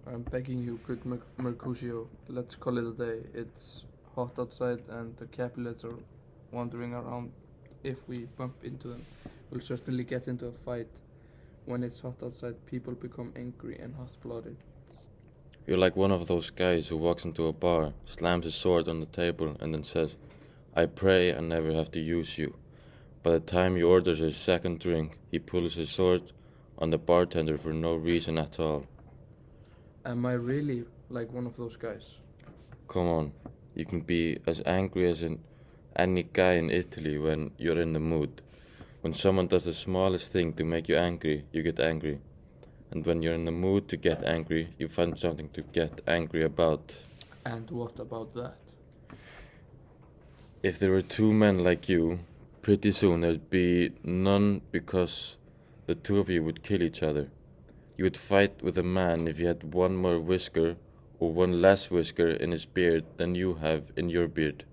I'm begging you, good Mercutio. Let's call it a day. It's hot outside and the Capulets are wandering around. If we bump into them, we'll certainly get into a fight. When it's hot outside, people become angry and hot-blooded. You're like one of those guys who walks into a bar, slams his sword on the table, and then says, I pray I never have to use you. By the time he orders his second drink, he pulls his sword on the bartender for no reason at all. Am I really like one of those guys? Come on, you can be as angry as any guy in Italy when you're in the mood. When someone does the smallest thing to make you angry, you get angry. And when you're in the mood to get angry, you find something to get angry about. And what about that? If there were two men like you, pretty soon there'd be none because the two of you would kill each other. You would fight with a man if he had one more whisker or one less whisker in his beard than you have in your beard.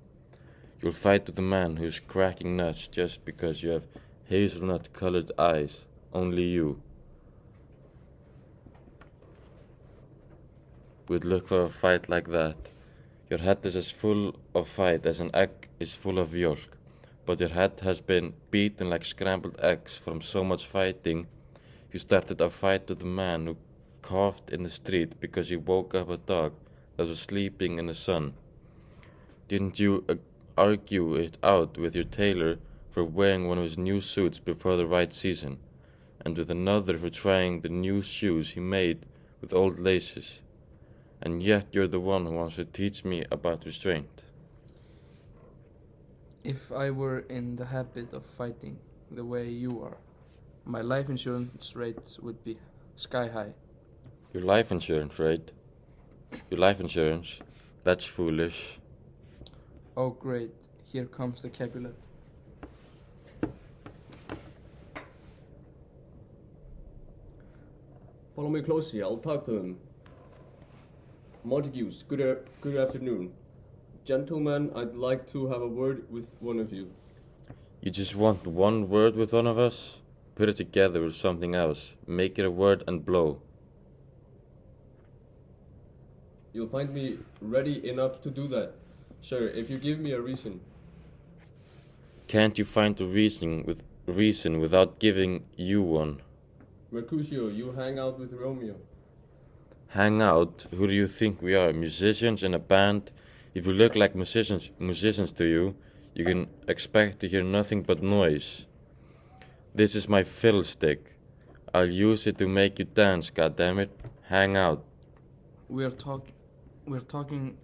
You'll fight with a man who's cracking nuts just because you have hazelnut-colored eyes. Only you would look for a fight like that. Your head is as full of fight as an egg is full of yolk, but your head has been beaten like scrambled eggs from so much fighting. You started a fight with a man who coughed in the street because he woke up a dog that was sleeping in the sun. Didn't you argue it out with your tailor for wearing one of his new suits before the right season, and with another for trying the new shoes he made with old laces? And yet you're the one who wants to teach me about restraint. If I were in the habit of fighting the way you are, my life insurance rates would be sky high. Your life insurance, right? Your life insurance? That's foolish. Oh great, here comes the Capulet. Follow me closely, I'll talk to him. Montagues, good afternoon. Gentlemen, I'd like to have a word with one of you. You just want one word with one of us? Put it together with something else. Make it a word and blow. You'll find me ready enough to do that, sir, if you give me a reason. Can't you find a reason without giving you one? Mercutio, you hang out with Romeo. Hang out? Who do you think we are? Musicians in a band? If we look like musicians to you, you can expect to hear nothing but noise. This is my fiddlestick. I'll use it to make you dance, goddammit. Hang out. We're talking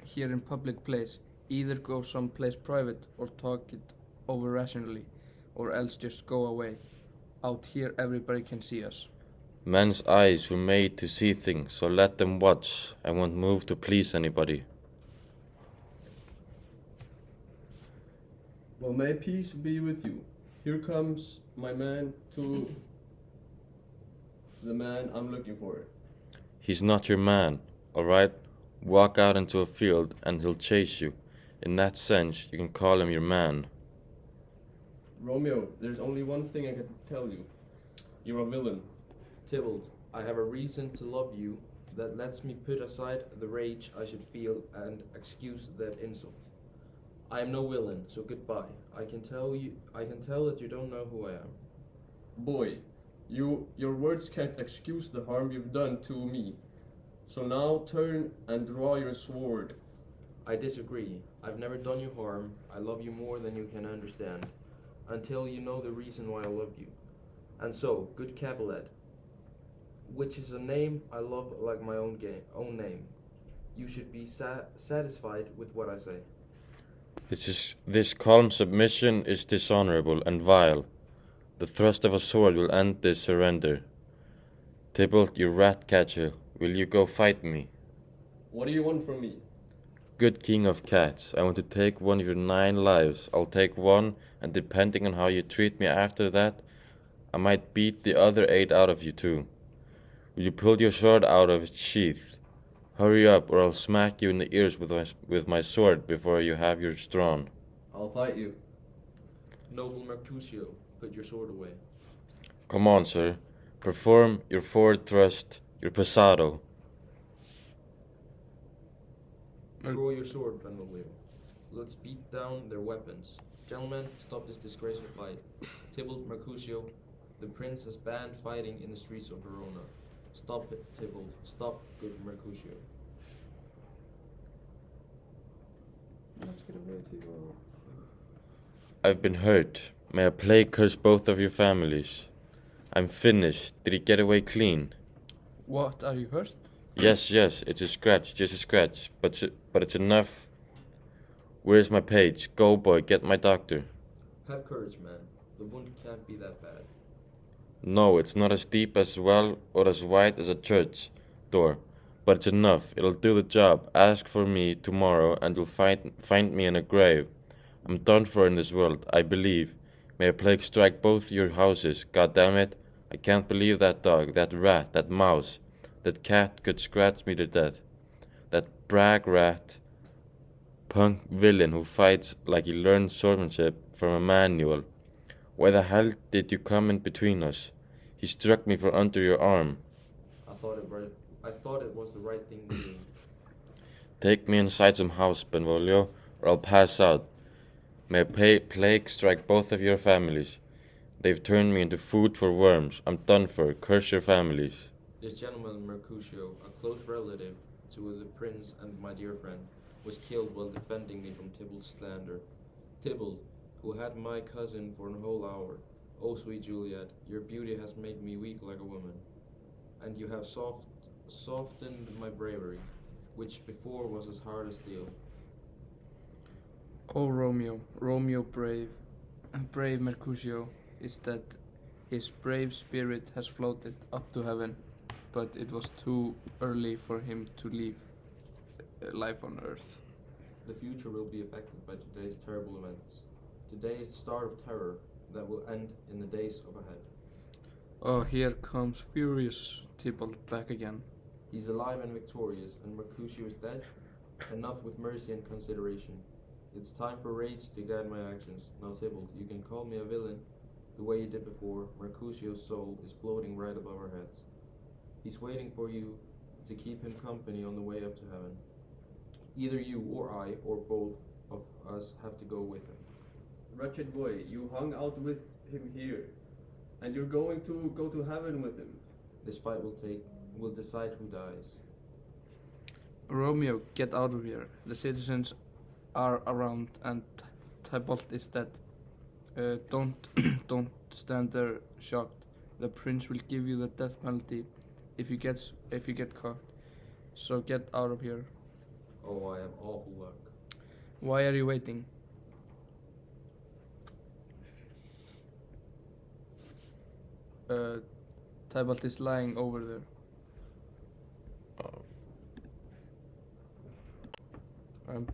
here in public place. Either go someplace private or talk it over rationally, or else just go away. Out here everybody can see us. Men's eyes were made to see things, so let them watch. I won't move to please anybody. Well, may peace be with you. Here comes my man to the man I'm looking for. He's not your man, alright? Walk out into a field and he'll chase you. In that sense, you can call him your man. Romeo, there's only one thing I can tell you. You're a villain. Tybalt, I have a reason to love you that lets me put aside the rage I should feel and excuse that insult. I am no villain, so goodbye. I can tell that you don't know who I am. Boy, your words can't excuse the harm you've done to me. So now turn and draw your sword. I disagree. I've never done you harm. I love you more than you can understand, until you know the reason why I love you. And so, good Capulet, which is a name I love like my own name. You should be satisfied with what I say. This calm submission is dishonorable and vile. The thrust of a sword will end this surrender. Tybalt, you rat catcher, will you go fight me? What do you want from me? Good king of cats, I want to take one of your 9 lives. I'll take one, and depending on how you treat me after that, I might beat the other 8 out of you too. Will you pull your sword out of its sheath? Hurry up, or I'll smack you in the ears with my sword before you have yours drawn. I'll fight you. Noble Mercutio, put your sword away. Come on, sir. Perform your forward thrust, your passado. Draw your sword, Benvolio. Let's beat down their weapons. Gentlemen, stop this disgraceful fight. Tybalt, Mercutio, the prince has banned fighting in the streets of Verona. Stop it, Tybalt. Stop, good Mercutio. I've been hurt. May a plague curse both of your families. I'm finished. Did he get away clean? What, are you hurt? Yes, it's a scratch, just a scratch. But it's enough. Where's my page? Go, boy, get my doctor. Have courage, man. The wound can't be that bad. No, it's not as deep as well or as wide as a church door. But it's enough. It'll do the job. Ask for me tomorrow and you'll find me in a grave. I'm done for in this world, I believe. May a plague strike both your houses. God damn it. I can't believe that dog, that rat, that mouse, that cat could scratch me to death. That brag rat, punk villain who fights like he learned swordsmanship from a manual. Why the hell did you come in between us? He struck me from under your arm. I thought it was the right thing to do. Take me inside some house, Benvolio, or I'll pass out. May a plague strike both of your families. They've turned me into food for worms. I'm done for. Curse your families. This gentleman, Mercutio, a close relative to the prince and my dear friend, was killed while defending me from Tybalt's slander. Tybalt, who had my cousin for a whole hour. Oh, sweet Juliet, your beauty has made me weak like a woman, and you have softened my bravery, which before was as hard as steel. Oh, Romeo, Romeo brave, brave Mercutio is dead. His brave spirit has floated up to heaven, but it was too early for him to leave life on earth. The future will be affected by today's terrible events. Today is the start of terror that will end in the days of ahead. Oh, here comes furious Tybalt back again. He's alive and victorious, and Mercutio is dead. Enough with mercy and consideration. It's time for rage to guide my actions. Now, Tybalt, you can call me a villain the way you did before. Mercutio's soul is floating right above our heads. He's waiting for you to keep him company on the way up to heaven. Either you or I, or both of us, have to go with him. Wretched boy, you hung out with him here, and you're going to go to heaven with him. This fight will decide who dies. Romeo, get out of here. The citizens are around and Tybalt is dead. Don't stand there shocked. The prince will give you the death penalty if you get caught. So get out of here. Oh, I have awful luck. Why are you waiting? Tybalt is lying over there. I'm